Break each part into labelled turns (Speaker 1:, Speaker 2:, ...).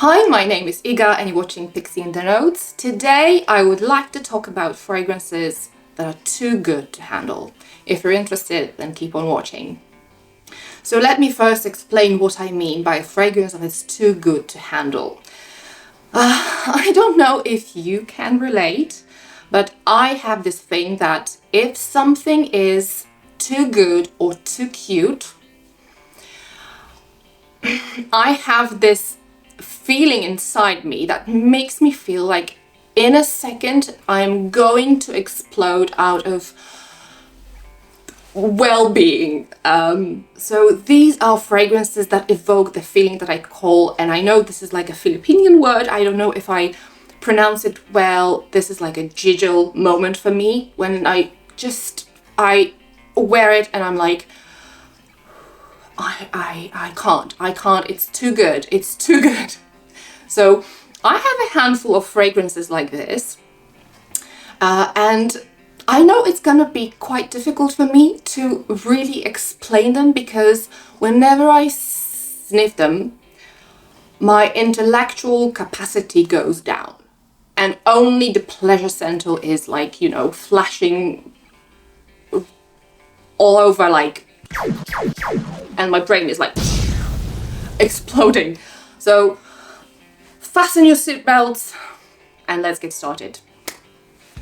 Speaker 1: Hi, my name is Iga and you're watching Pixie in the Notes. Today I would like to talk about fragrances that are too good to handle. If you're interested, then keep on watching. So let me first explain what I mean by a fragrance that is too good to handle. I don't know if you can relate, but I have this thing that if something is too good or too cute, I have this feeling inside me that makes me feel like in a second I'm going to explode out of well-being. So these are fragrances that evoke the feeling that I call, and I know this is like a Filipinian word, I don't know if I pronounce it well, this is like a jiggle moment for me when I wear it and I'm like, I can't, it's too good, it's too good. So I have a handful of fragrances like this, and I know it's gonna be quite difficult for me to really explain them because whenever I sniff them, my intellectual capacity goes down and only the pleasure center is like, you know, flashing all over, like, and my brain is like exploding. So fasten your seatbelts and let's get started.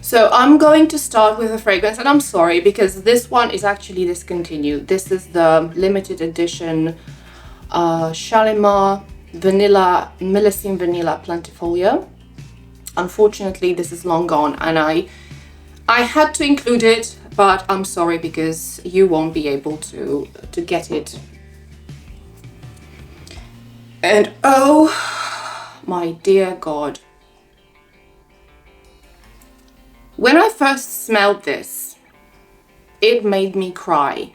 Speaker 1: So I'm going to start with a fragrance, and I'm sorry because this one is actually discontinued. This is the limited edition Shalimar Vanilla Millesine Vanilla Plantifolia. Unfortunately, this is long gone, and I had to include it, but I'm sorry because you won't be able to get it. And oh my dear God. When I first smelled this, it made me cry.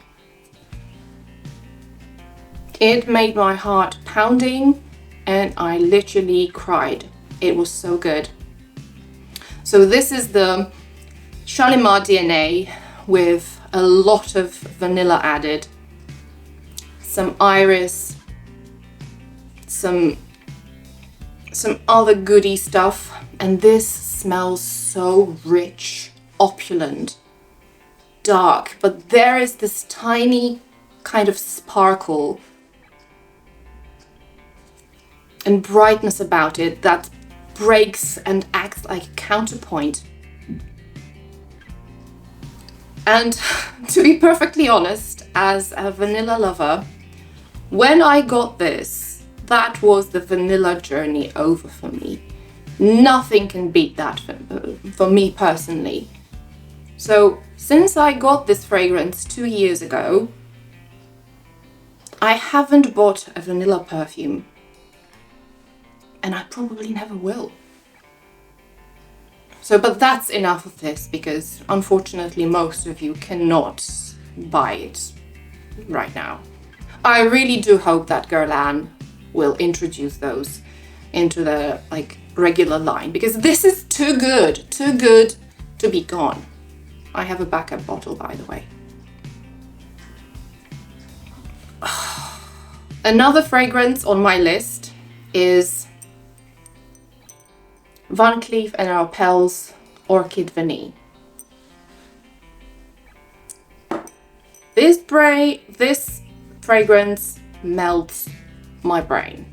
Speaker 1: It made my heart pounding and I literally cried. It was so good. So this is the Shalimar DNA with a lot of vanilla added, some iris, some other goody stuff, and this smells so rich, opulent, dark, but there is this tiny kind of sparkle and brightness about it that breaks and acts like a counterpoint. And to be perfectly honest, as a vanilla lover, when I got this, that was the vanilla journey over for me. Nothing can beat that for me personally. So since I got this fragrance 2 years ago, I haven't bought a vanilla perfume, and I probably never will. So, but that's enough of this because unfortunately most of you cannot buy it right now. I really do hope that Guerlain will introduce those into the regular line because this is too good to be gone. I have a backup bottle, by the way. Another fragrance on my list is Van Cleef & Arpels Orchid Vanille. This fragrance melts my brain.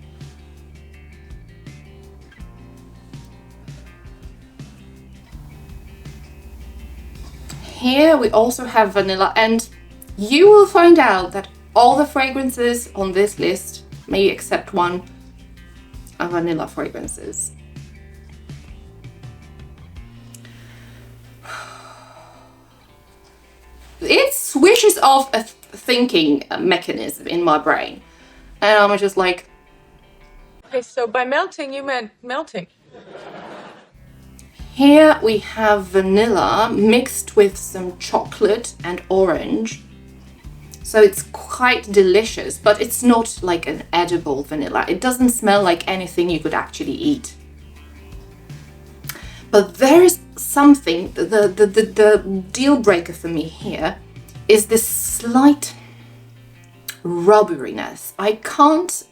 Speaker 1: Here we also have vanilla, and you will find out that all the fragrances on this list, maybe except one, are vanilla fragrances. It switches off a thinking mechanism in my brain, and I'm just like,
Speaker 2: okay, so by melting you meant melting.
Speaker 1: Here we have vanilla mixed with some chocolate and orange. So it's quite delicious, but it's not like an edible vanilla. It doesn't smell like anything you could actually eat. But there is something, the deal breaker for me here is this slight rubberiness. I can't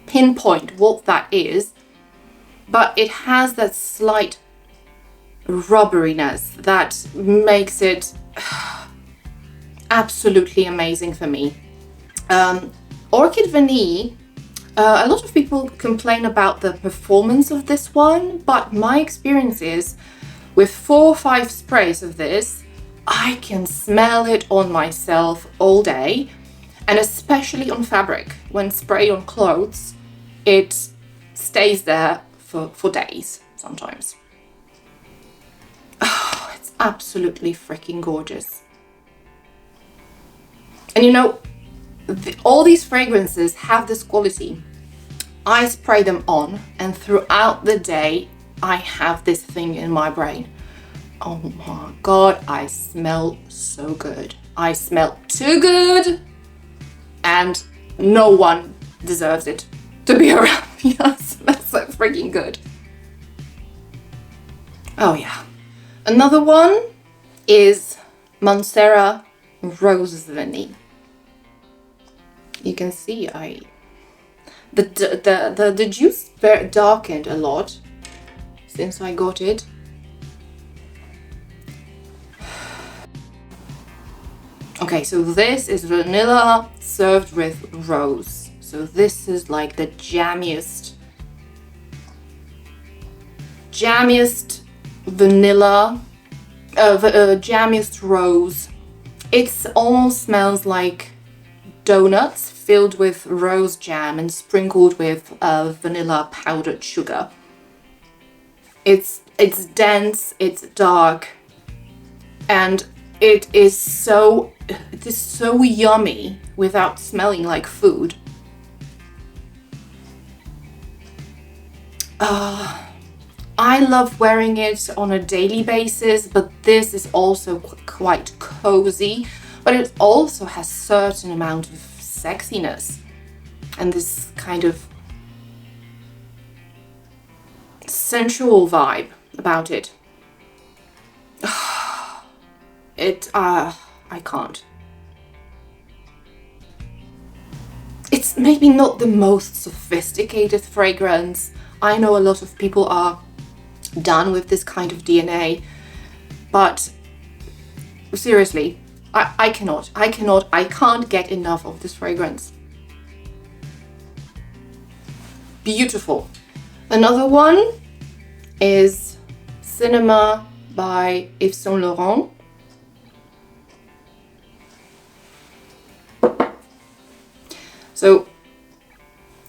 Speaker 1: pinpoint what that is, but it has that slight rubberiness that makes it absolutely amazing for me. Orchid Vanille, a lot of people complain about the performance of this one, but my experience is with 4 or 5 sprays of this, I can smell it on myself all day, and especially on fabric. When sprayed on clothes, it stays there for days sometimes. Oh, it's absolutely freaking gorgeous. And you know, all these fragrances have this quality. I spray them on, and throughout the day, I have this thing in my brain. Oh my God, I smell so good. I smell too good, and no one deserves it to be around me. I smell so freaking good. Oh yeah. Another one is Mancera Rose Vanille. You can see the juice darkened a lot since I got it. Okay, so this is vanilla served with rose. So this is like the jammiest vanilla, jammiest rose. It almost smells like donuts filled with rose jam and sprinkled with vanilla powdered sugar. It's dense, it's dark, and it is so yummy without smelling like food. I love wearing it on a daily basis, but this is also quite cozy, but it also has certain amount of sexiness and this kind of sensual vibe about it. I can't. It's maybe not the most sophisticated fragrance. I know a lot of people are done with this kind of DNA, but seriously, I can't get enough of this fragrance. Beautiful. Another one is Cinema by Yves Saint Laurent. So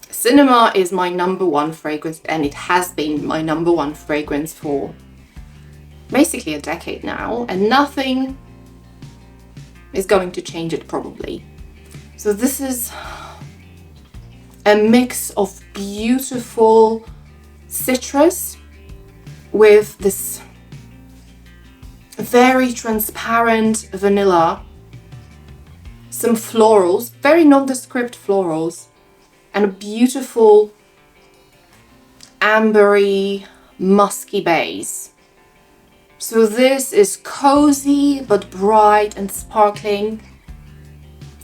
Speaker 1: Cinema is my #1 fragrance, and it has been my #1 fragrance for basically a decade now, and nothing is going to change it probably. So this is a mix of beautiful citrus with this very transparent vanilla, some florals, very nondescript florals, and a beautiful ambery, musky base. So this is cozy but bright and sparkling,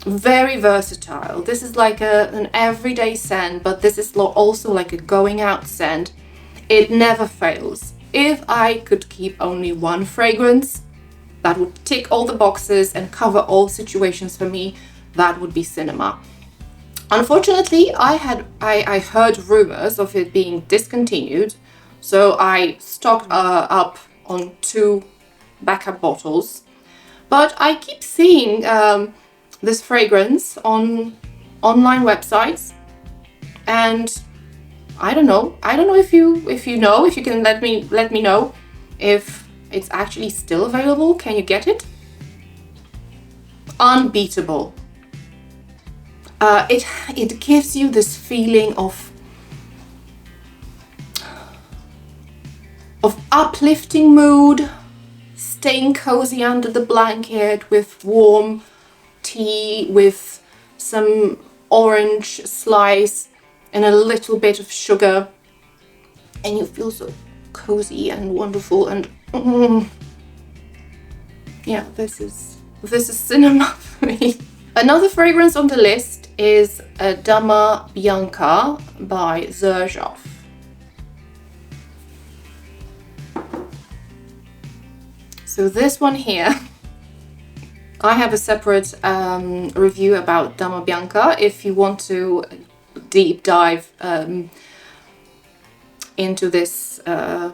Speaker 1: very versatile. This is like an everyday scent, but this is also like a going out scent. It never fails. If I could keep only one fragrance that would tick all the boxes and cover all situations for me, that would be Cinema. Unfortunately, I heard rumors of it being discontinued, so I stocked up on 2 backup bottles. But I keep seeing this fragrance on online websites, and I don't know if you can let me know if it's actually still available. Can you get it? Unbeatable. It gives you this feeling of uplifting mood, staying cozy under the blanket with warm tea with some orange slice and a little bit of sugar, and you feel so cozy and wonderful, and yeah, this is Cinema for me. Another fragrance on the list is a Dama Bianca by Xerjoff. So this one here, I have a separate review about Dama Bianca if you want to deep dive into this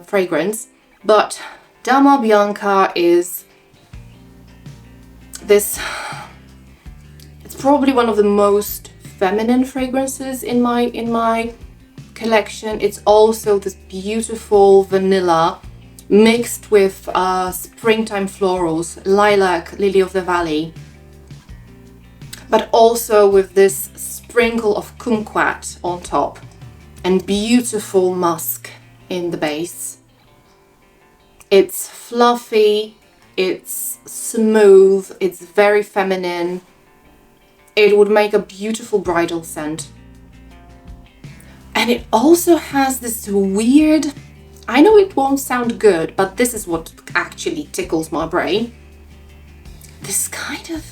Speaker 1: fragrance. But Dama Bianca is this, it's probably one of the most feminine fragrances in my collection. It's also this beautiful vanilla mixed with springtime florals, lilac, lily of the valley, but also with this sprinkle of kumquat on top and beautiful musk in the base. It's fluffy, it's smooth, it's very feminine. It would make a beautiful bridal scent. And it also has this weird, I know it won't sound good, but this is what actually tickles my brain. This kind of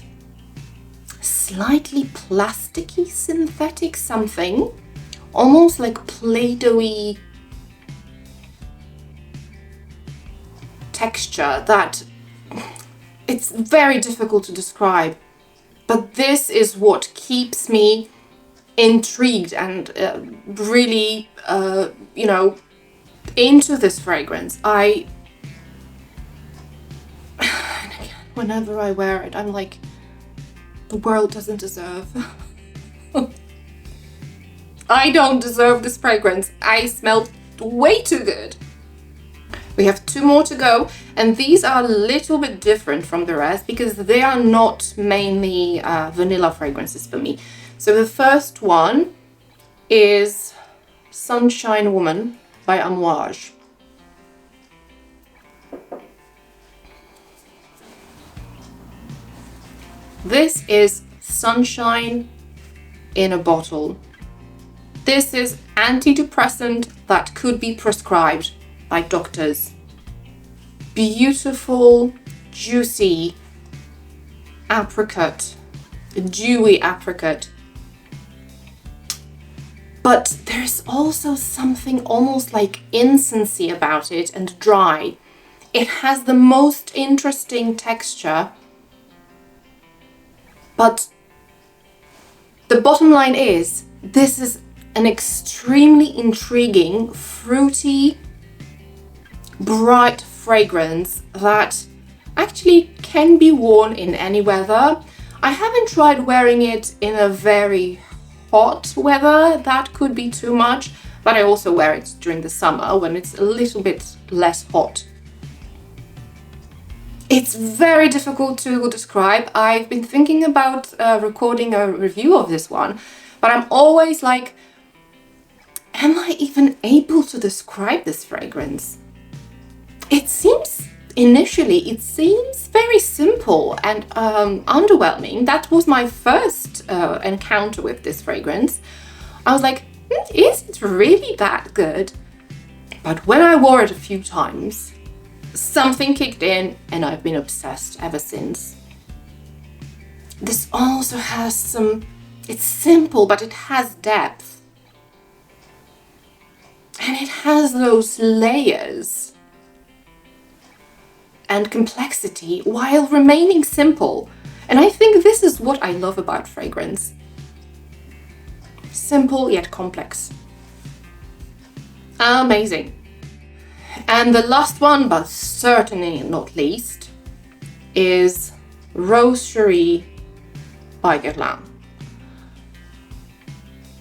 Speaker 1: slightly plasticky, synthetic something, almost like Play-Doh-y texture that it's very difficult to describe. But this is what keeps me intrigued and really, you know, into this fragrance. Whenever I wear it, I'm like, the world doesn't deserve. I don't deserve this fragrance. I smell way too good. We have 2 more to go, and these are a little bit different from the rest because they are not mainly vanilla fragrances for me. So the first one is Sunshine Woman by Amouage. This is sunshine in a bottle. This is antidepressant that could be prescribed by doctors. Beautiful, juicy apricot, dewy apricot. But there's also something almost like incensey about it and dry. It has the most interesting texture. But the bottom line is, this is an extremely intriguing, fruity, bright fragrance that actually can be worn in any weather. I haven't tried wearing it in a very hot weather, that could be too much, but I also wear it during the summer when it's a little bit less hot. It's very difficult to describe. I've been thinking about recording a review of this one, but I'm always like, am I even able to describe this fragrance? It seems very simple and underwhelming. That was my first encounter with this fragrance. I was like, is it really that good? But when I wore it a few times, something kicked in and I've been obsessed ever since. This also has some, it's simple, but it has depth. And it has those layers and complexity while remaining simple. And I think this is what I love about fragrance. Simple yet complex. Amazing. And the last one, but certainly not least, is Rose Cherie by Guerlain.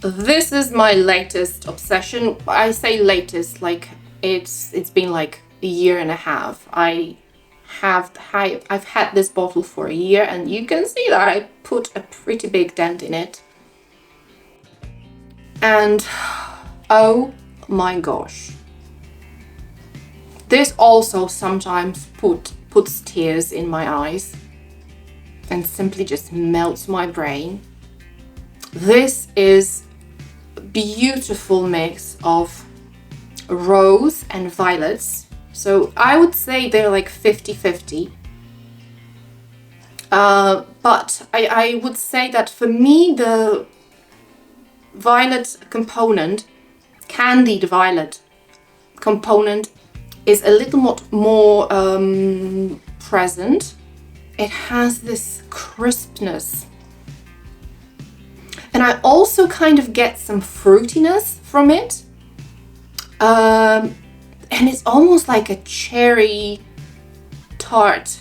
Speaker 1: This is my latest obsession. I say latest, like it's been like a year and a half. I've had this bottle for a year, and you can see that I put a pretty big dent in it. And oh my gosh. This also sometimes puts tears in my eyes and simply just melts my brain. This is a beautiful mix of rose and violets. So I would say they're like 50-50. But I would say that for me, the violet component, candied violet component, is a little more present. It has this crispness. And I also kind of get some fruitiness from it. And it's almost like a cherry tart,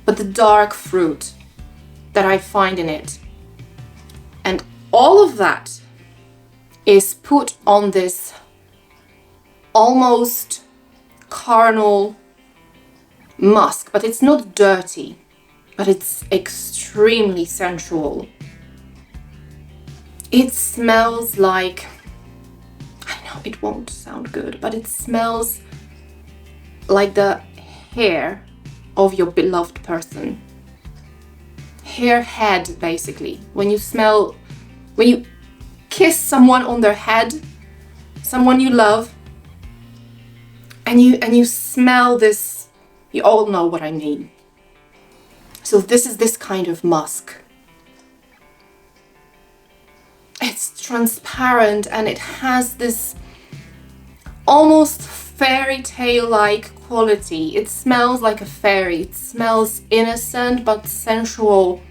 Speaker 1: but the dark fruit that I find in it. And all of that is put on this almost carnal musk, but it's not dirty, but it's extremely sensual. It smells like, I know it won't sound good, but it smells like the hair of your beloved person. Hair head, basically. When you kiss someone on their head, someone you love, and you smell this, you all know what I mean. So this is this kind of musk. It's transparent and it has this almost fairy tale-like quality. It smells like a fairy. It smells innocent but sensual.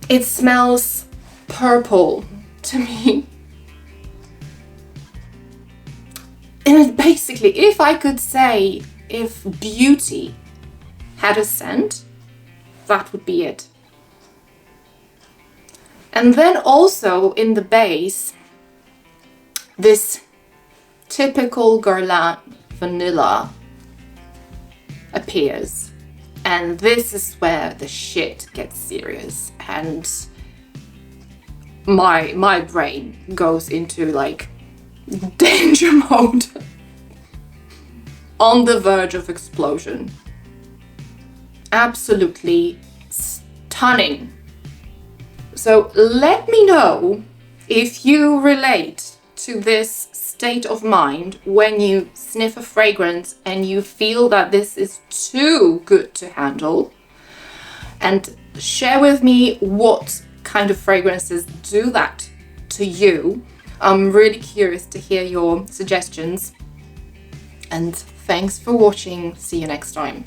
Speaker 1: It smells purple to me. And basically, if I could say if beauty had a scent, that would be it. And then also in the base, this typical Guerlain vanilla appears. And this is where the shit gets serious. And my brain goes into like danger mode. On the verge of explosion. Absolutely stunning. So let me know if you relate to this state of mind when you sniff a fragrance and you feel that this is too good to handle. And share with me what kind of fragrances do that to you. I'm really curious to hear your suggestions. And thanks for watching. See you next time.